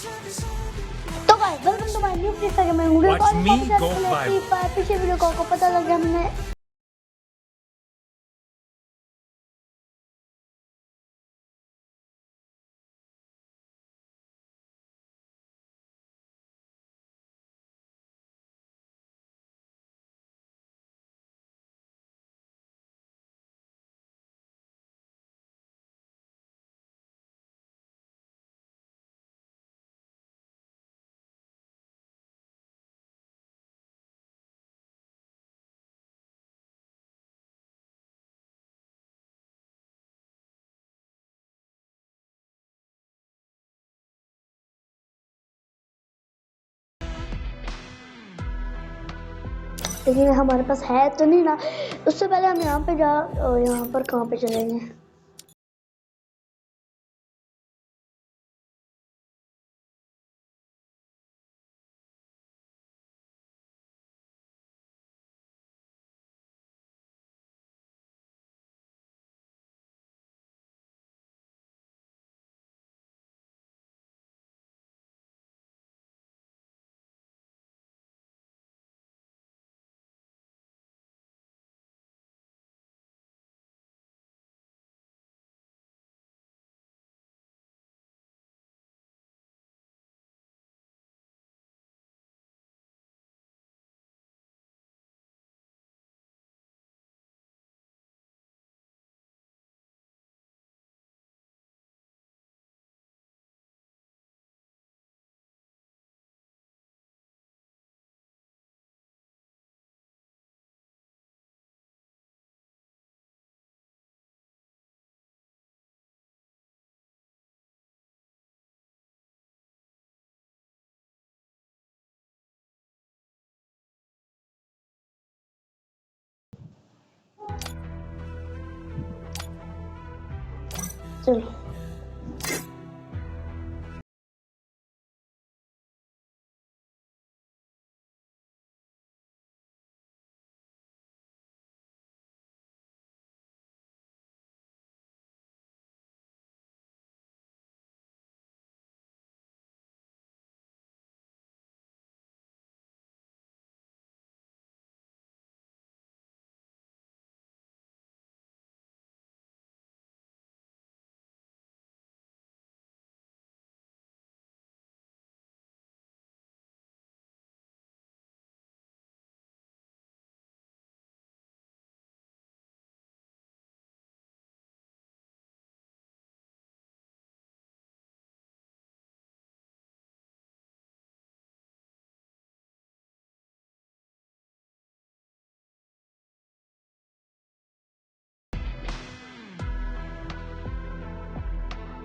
तो guys welcome to my new free fire gaming video. Watch me go viral. पिछले video को आपको पता लग गया हमने लेकिन हमारे पास है तो नहीं ना। उससे पहले हम यहाँ पे यहाँ पर कहाँ पे चलेंगे? चलो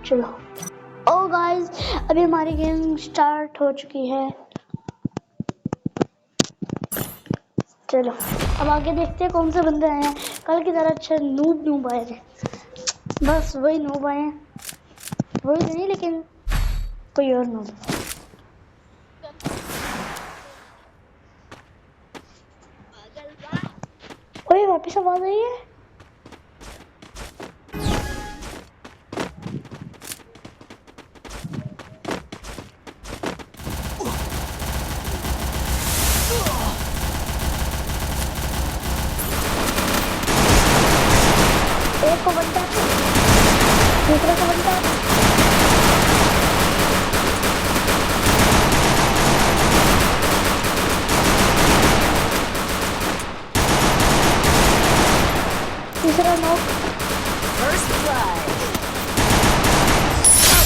चलो ओ गाइस, अभी हमारी गेम स्टार्ट हो चुकी है। चलो अब आगे देखते हैं कौन से बंदे आए हैं। कल की तरह अच्छे नूब आए थे, बस वही नूब आए हैं। वही तो नहीं, लेकिन कोई और नूब। ओए वापस आवाज आई है। एक को बनता है, दूसरे को बनता है। तीसरा नॉक। First blood.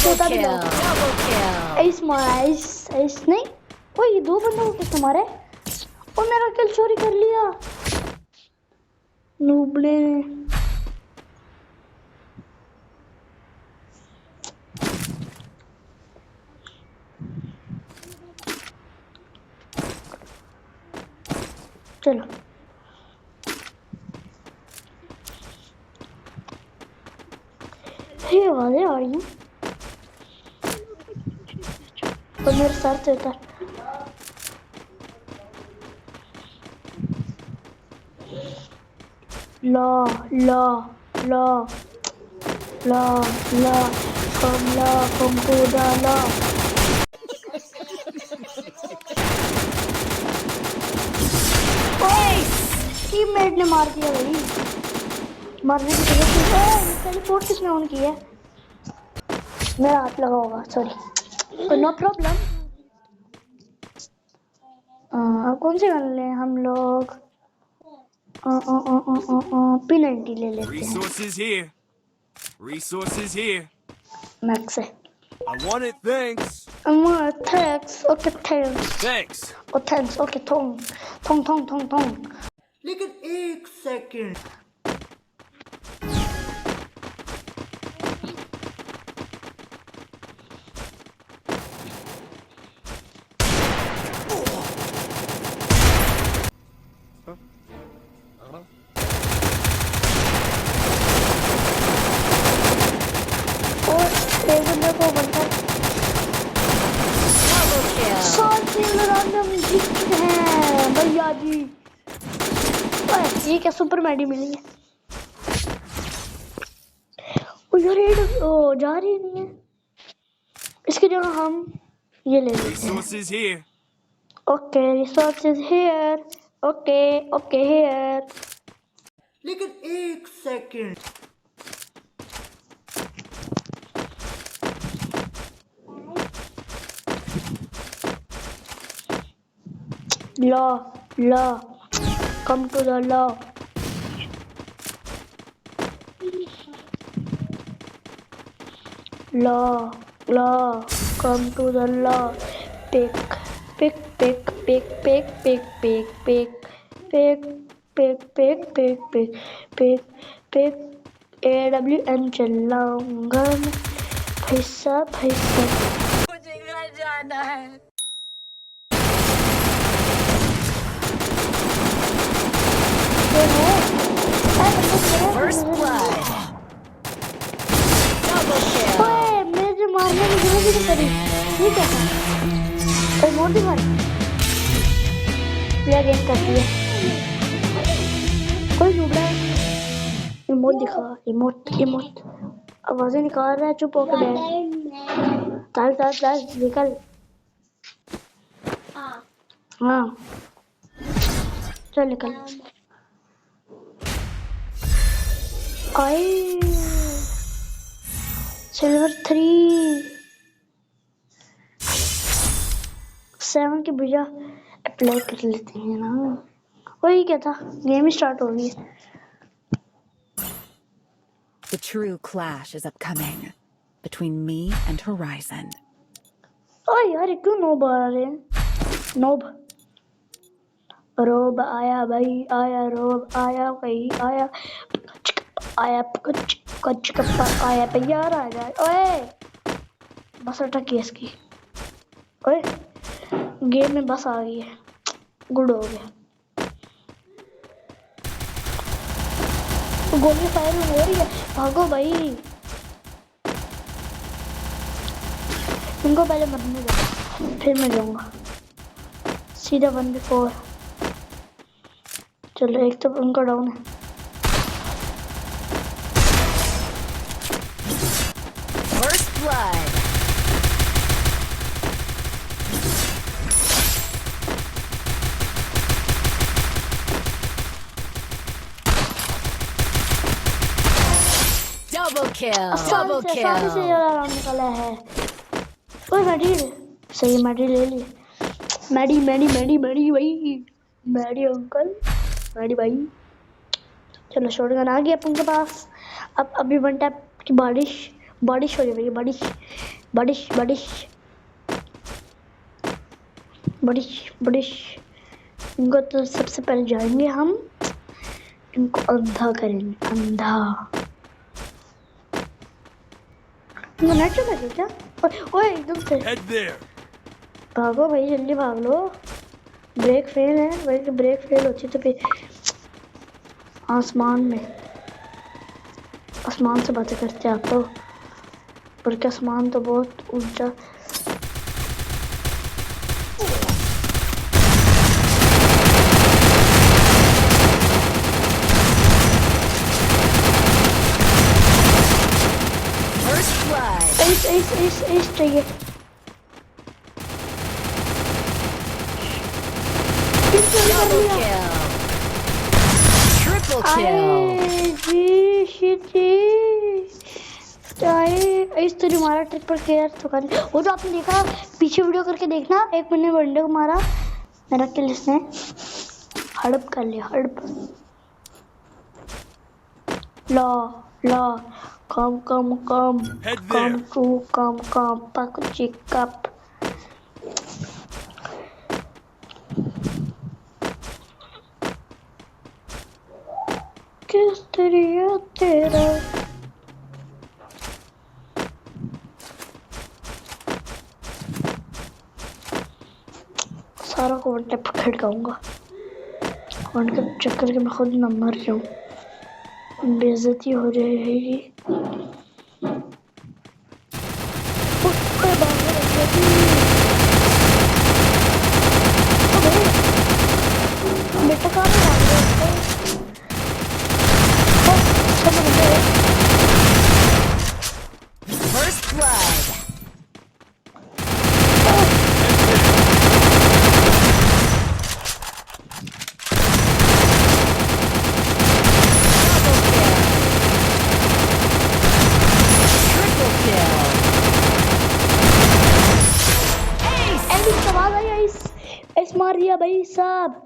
चौथा भी Kill. नॉक। Double kill. ऐस मारा, ऐस नहीं। ओए ये दो बंदों को किसने मारा है? और मेरा किल चोरी कर लिया नूब ने। चलो ये आवाजें आ रही हैं और मेरे सर से उतर। ला ला ला ला ला कम कुदा ला। टीम मेट ने मार दिया भाई, मारने की जरूरत नहीं। टेलीपोर्ट किसने ऑन किया है? मेरा हाथ लगा होगा, सॉरी, नो प्रॉब्लम। अब कौन से गन लें हम लोग? P90 ले लेते हैं। Resources here. Resources here. Max है। I want it, thanks. Thanks, okay thanks, Thanks. Oh thanks, okay थोंग थोंग थोंग थोंग थोंग। लेकिन एक सेकंड, और एक बंदे को बनकर Double kill. 100 किलो रैंडम जीत हैं भैया जी। ओए ये क्या सुपर मैडी मिली है? ओ यार ये ओ जा रही नहीं है, इसकी जगह हम ये ले लेते हैं। Resources here. Okay resources here, okay okay here. लेकिन एक second, law law come to the law. Law law come to the law. Pick pick pick pick pick pick pick pick pick pick pick pick pick pick AWM चलाऊंगा मैं, पैसा पैसा। मुझे घर जाना है। First blood. Double kill. ओए मेरे से मारने की जरूरत ही नहीं करी, ठीक है? ओए मोड़ दी मारी, प्लेयर गेम करती है, कोई ढूंढ रहा है। इमोट दिखा, इमोट इमोट आवाजें निकाल रहा है, चुप होके बैठ। चल चल चल निकल। हाँ चल निकल। आई सिल्वर 3 7 की भैया अप्लाई कर लेते हैं ना। वही क्या था, गेम ही स्टार्ट हो गई। The true clash is upcoming between me and Horizon. ओए यार क्यों नोब आ रहे हैं? नोब रोब आया भाई, आया रोब आया भाई, आया आया कुछ कुछ कप्पा आया पे यार आ जाए। ओए बस अटक गई इसकी। ओए गेम में बस आ गई है, गुड हो गया। गोली फायरिंग हो रही है, भागो भाई। इनको पहले मरने दो, फिर मैं जाऊंगा सीधा 1v4। चलो एक तो उनका डाउन है। First blood. Double kill. Double सामने से kill. ज्यादा राउंड निकला है। ओए मैडी सही, मैडी ले ली। मैडी मैडी मैडी मैडी भाई, मैडी अंकल, मैडी भाई। चलो शॉटगन आ गया अपन के पास। अब अभी वन टैप की बारिश बारिश हो रही है, बारिश बारिश बारिश बारिश बारिश। इनको तो सबसे पहले जाएंगे हम, इनको अंधा करेंगे, अंधा। इनको नेट चला गया क्या? ओए एकदम से Head there. भागो भाई, जल्दी भाग लो। ब्रेक फेल है भाई, ब्रेक फेल होती तो फिर आसमान में, आसमान से बातें करते आप तो, पर क्या आसमान तो बहुत ऊंचा। First blood. एस चाहिए। Double kill. Triple kill. जी शिट जी चाहे इस तरह मारा ट्रिपल केयर तो कर वो जो आपने देखा पीछे वीडियो करके देखना एक मैंने वनडे को मारा मेरा किल इसने हड़प कर लिया हड़प ला ला come come come Head come there. To come come पक चिकअप किस तरह तेरा सारा को वन टैप खड़काऊंगा वन टैप चक्कर के मैं खुद न मर जाऊं बेइज्जती हो जाएगी उसके बाद बेटा कहाँ पे भाग रहे हो First blood. Triple kill. एलिस सवाल आई आइस मार दिया भाई साहब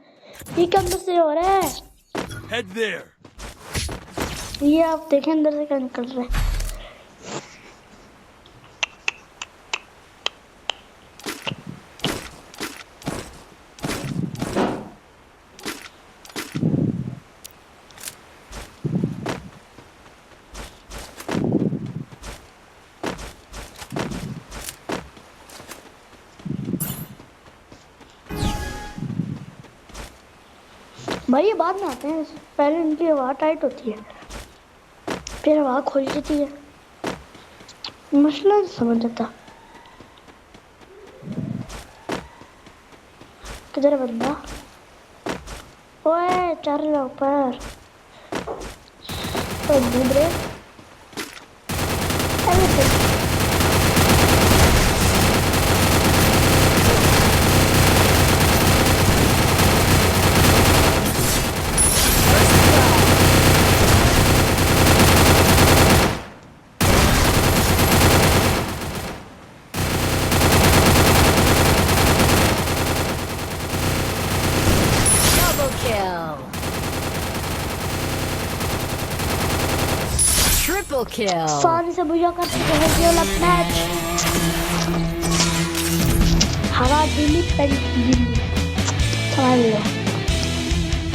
ये क्या अंदर से हो रहा है Head there. ये आप देखें अंदर से क्या निकल रहा है भाई ये बाद में आते हैं पहले इनकी हवा टाइट होती है फिर हवा खोल जाती है मसला नहीं समझ आता किधर है बंदा ओए चढ़ रहा ऊपर तो डूब रहे Double kill. Triple kill. सारी से बुझा कर ये वाला मैच हवा दिल्ली दिल्ली समझ लो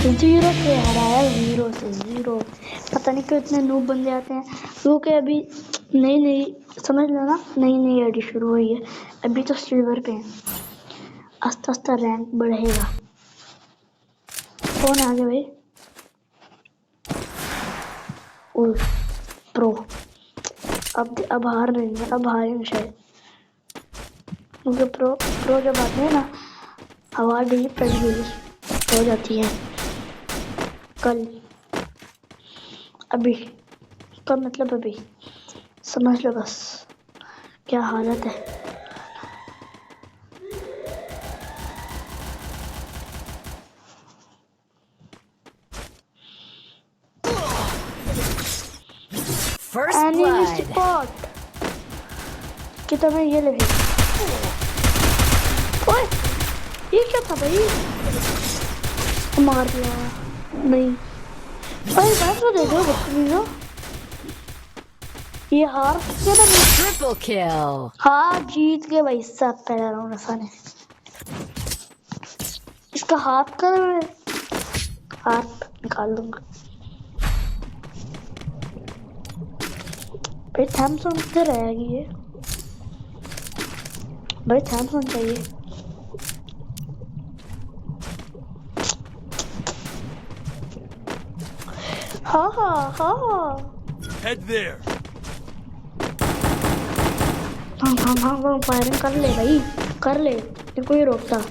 0 से हराया 0 से 0 पता नहीं क्यों इतने नूब बन जाते हैं क्योंकि अभी नई समझ लो ना नई आईडी शुरू हुई है अभी तो सिल्वर पे है आस्ता आस्ता रैंक बढ़ेगा कौन आगे भाई ओह प्रो अब हार रही है अब हारेंगे शायद क्योंकि प्रो जब आते हैं ना हवा डेली पड़ी हो जाती है कल अभी का मतलब अभी समझ लो बस क्या हालत है First एनिमी blood. स्पॉट कि तुम्हें ये लगे ओए ये क्या था भाई मार दिया नहीं ओए बस दे दो बच्चों ये हार के ना Triple kill. हाँ जीत गए भाई सब पहला राउंड आसान है इसका हाथ निकाल दूंगा भाई थैमसन किधर रहेगी ये भाई थैमसन चाहिए हाँ Head there. हाँ फायरिंग कर ले भाई कर ले तेरे को ही रोकता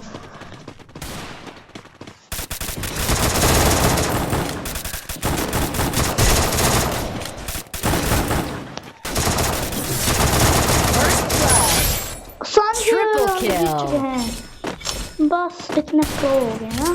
Triple kill. जीत चुके हैं बस इतने प्रो हो गए ना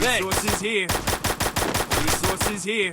Resources here. Resources here.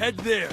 Head there.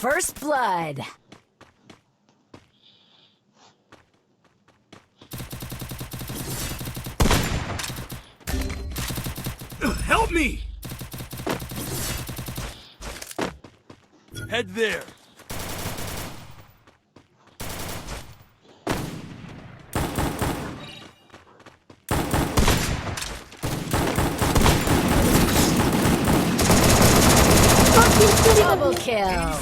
First blood. Help me. Head there. Double kill.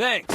Thanks.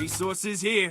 Resources here.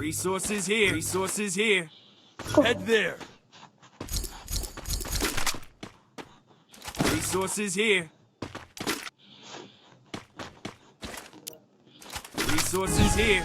Resources here. Resources here. Oh. Head there. Resources here. Resources here.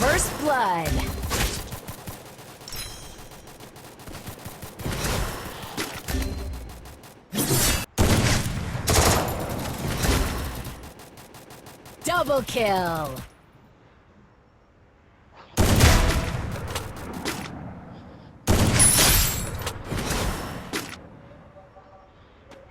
First blood. Double kill.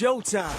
showtime.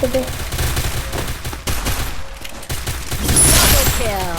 Double kill.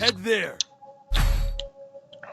Head there.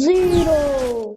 0.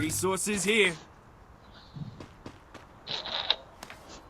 Resources here.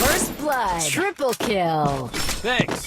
First blood. Triple kill. Thanks.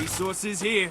Resources here.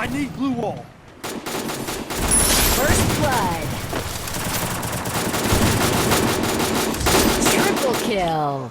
I need blue wall. First blood. Triple kill.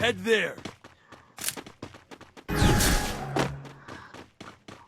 Head there.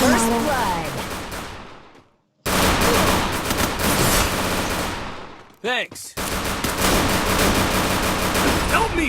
First blood. Thanks. Help me.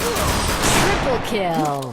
Triple kill.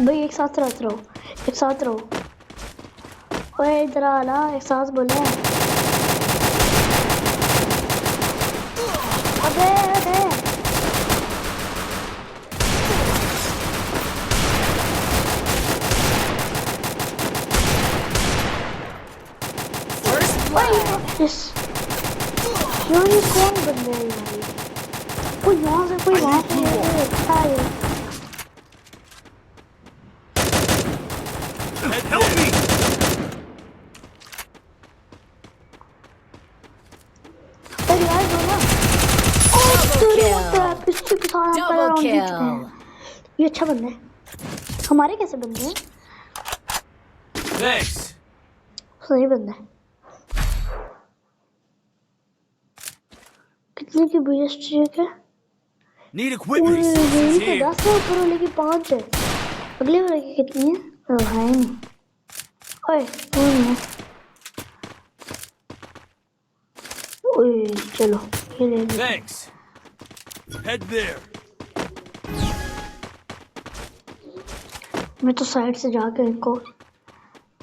भाई एक साथ रहो, एक साथ रहो। ओए इधर आ ला, एक साथ बोले। अबे अबे First blood. यस यार, ये कौन बंदा है यार? कोई यहाँ से कोई वहाँ से अच्छा है। Help me! अरे यार दो ना। Double kill. इसके साथ Double राउंड जीत kill. गए हैं। ये अच्छा बंदा है। हमारे कैसे बंदे हैं? Thanks. सही बंदा है। कितने की BST है? Need equipment resources यही तो here. 10 है, ऊपर वाले की 5 है। अगले वाले की कितनी है? ओ है नहीं। ओए तू नहीं है। ओए चलो ये ले लो। Thanks. Head there. मैं तो साइड से जाके इनको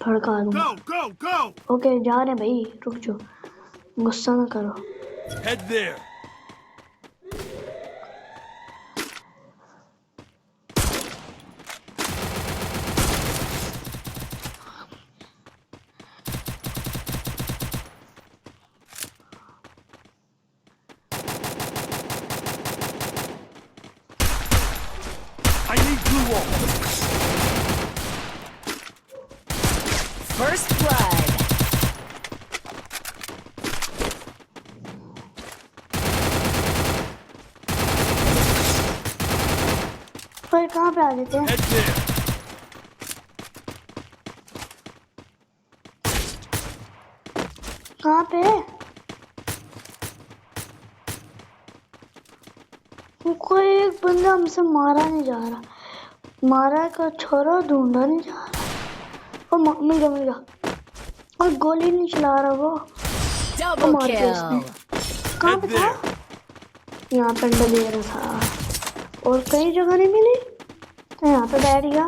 भड़का दूंगा। Go, go, go! ओके जा रहे हैं भाई, रुक जाओ, गुस्सा ना करो। Head there. I need glue wall. First blood. तो कहाँ पे आ जाते हैं? Head there. कहाँ पे? कोई एक बंदा हमसे मारा नहीं जा रहा, मारा का छोरा ढूंढा नहीं जा रहा। वो मिल गया और गोली नहीं चला रहा वो। Double मार दिया उसने। kill. कहाँ पे था? यहाँ पे अंडा दे रहा था और कई जगह नहीं मिली तो यहाँ पे बैठ गया।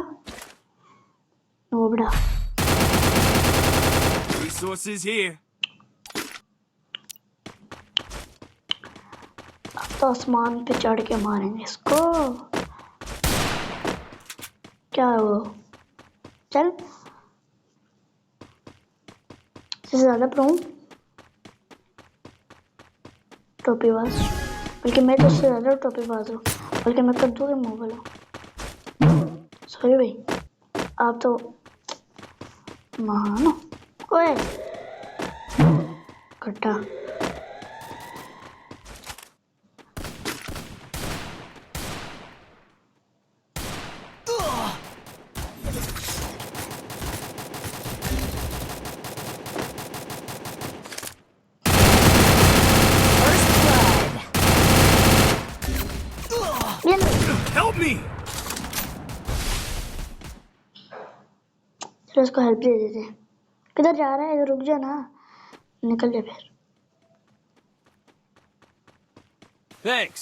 नोबड़ा Resources here. अब तो आसमान पे चढ़ के मारेंगे इसको। क्या है वो? चल इससे ज्यादा प्रो टोपीबाज, बल्कि मैं तो उससे ज्यादा टोपीबाज हूँ, बल्कि मैं कद्दू के मुंह वाला हूँ। सॉरी भाई, आप तो महान हो। ओए कट्टा First blood. ये ले। Help me! चलो इसको हेल्प दे देते हैं। किधर जा रहा है? इधर रुक जा ना, निकल जा फिर। Thanks.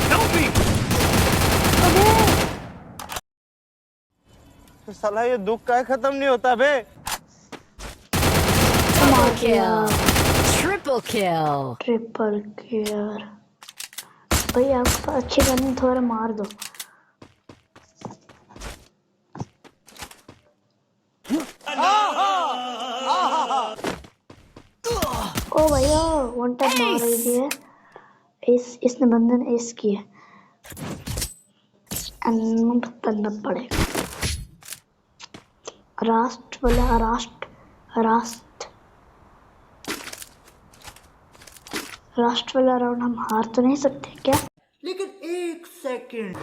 Help me! साला ये दुख का खत्म नहीं होता बे। Double kill. Triple kill. Triple killer. भाई आपके पास अच्छी गन थोड़ा मार दो। ओ भैया वन टैप मार रही थी है। इसने बंदन एस किया। करना पड़ेगा। राष्ट्र वाला राष्ट्र वाला राउंड हम हार तो नहीं सकते क्या? लेकिन एक सेकंड।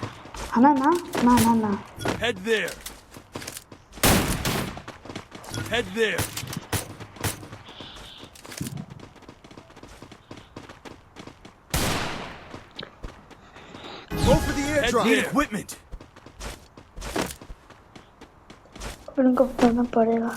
है ना ना ना ना ना। Head there. Head there. Go for the airdrop. Need equipment. उनको करना पड़ेगा।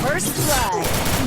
First blood.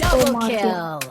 Double Marty. kill.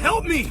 Help me!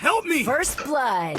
Help me! First blood.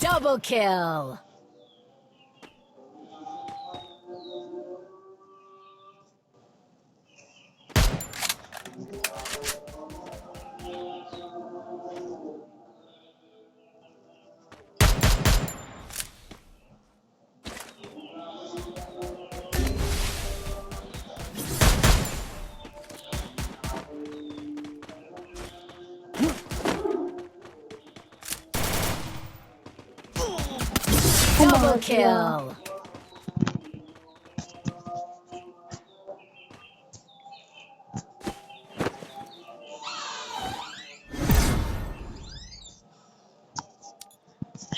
Double kill. Double kill.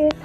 1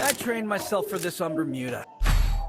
I trained myself for this on Bermuda.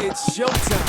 It's showtime.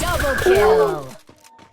Double kill.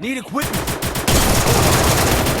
Need equipment.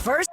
First.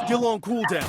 Still on cooldown.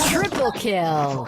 Triple kill.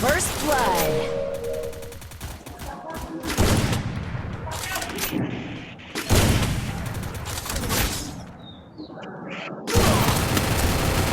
First blood.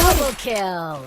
Double kill.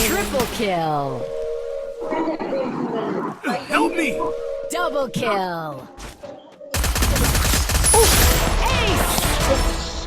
Triple kill. Help me. Double kill.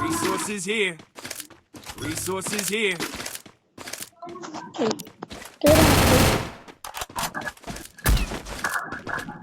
Resources here. Resources here.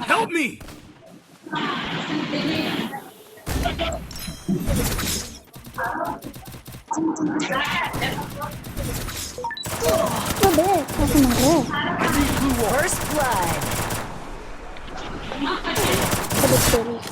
Help me. First blood.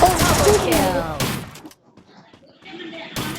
Double kill.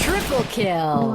Triple kill.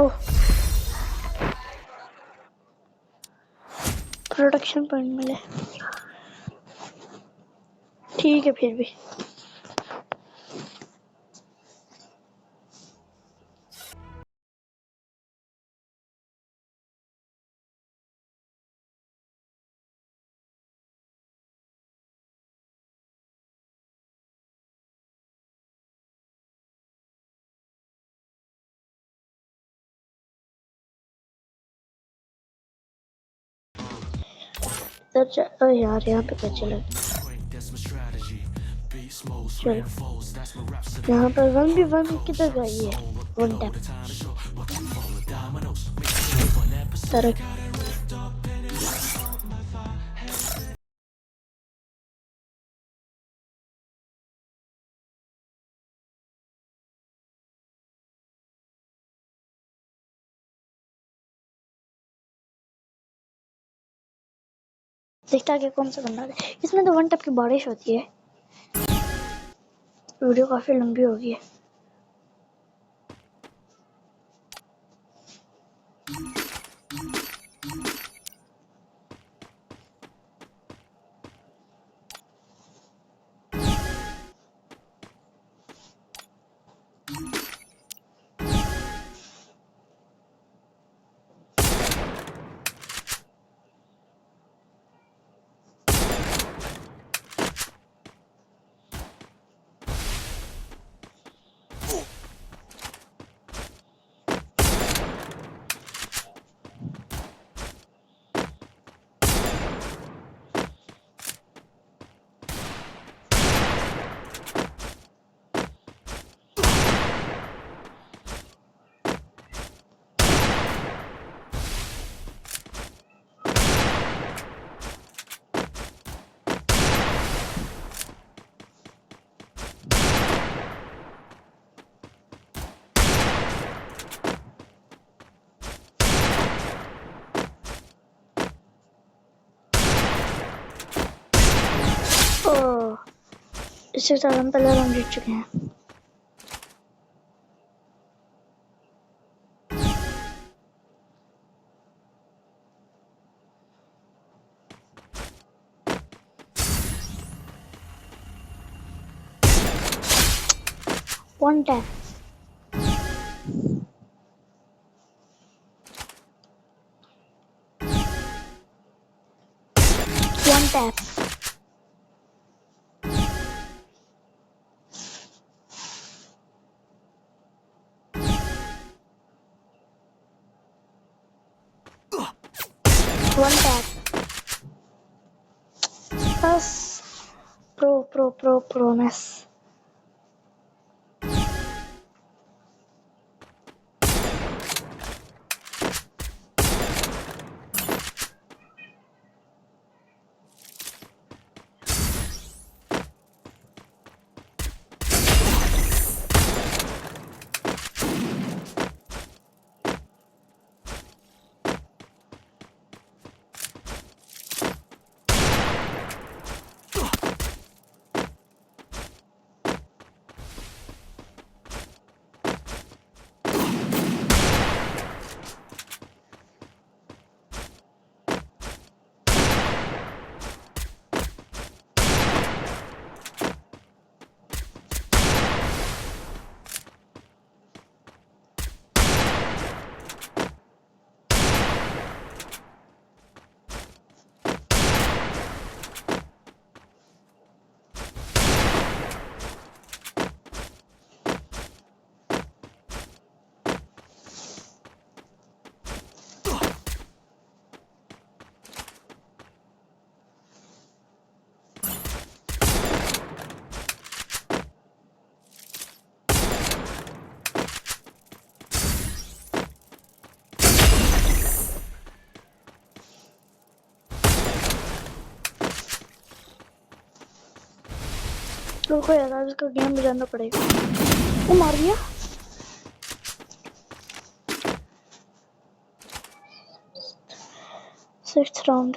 Oh production point मिले, ठीक है फिर भी। ओ यार यहाँ पे क्या चला, चलो यहाँ पर 1v1 किधर गई है, वन टैप सर। देखता है कि कौन सा बंदा है इसमें। तो वन टैप की बारिश होती है। वीडियो काफी लंबी होगी है। इससे ज्यादा हम पहले राउंड जीत चुके हैं। One tap one tap one tap. बस प्रोनेस। रुको यार, आज इसका गेम बजाना पड़ेगा। वो मार दिया। Sixth round.